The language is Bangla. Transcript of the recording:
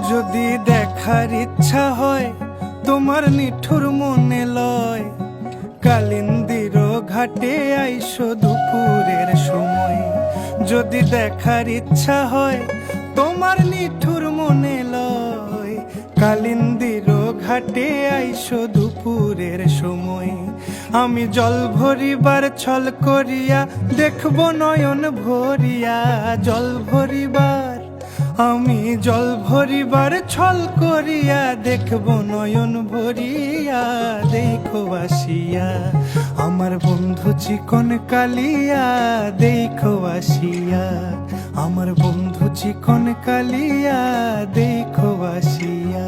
যদি দেখার ইচ্ছা হয় তোমার নিঠুর মনে লয়, কালিন্দির ঘাটে আইসো দুপুরের সময়। যদি দেখার ইচ্ছা হয় তোমার নিঠুর মনে লয়, কালিন্দির ঘাটে আইসো দুপুরের সময়। আমি জল ভরিবার ছল করিয়া দেখব নয়ন ভরিয়া, জল ভরিবার আমি জল ভরিবার ছল করিয়া দেখব নয়ন ভরিয়া। দেখো আসিয়া আমার বন্ধু চিকন কালিয়া, দেখো আসিয়া আমার বন্ধু চিকন কালিয়া, দেখো আসিয়া।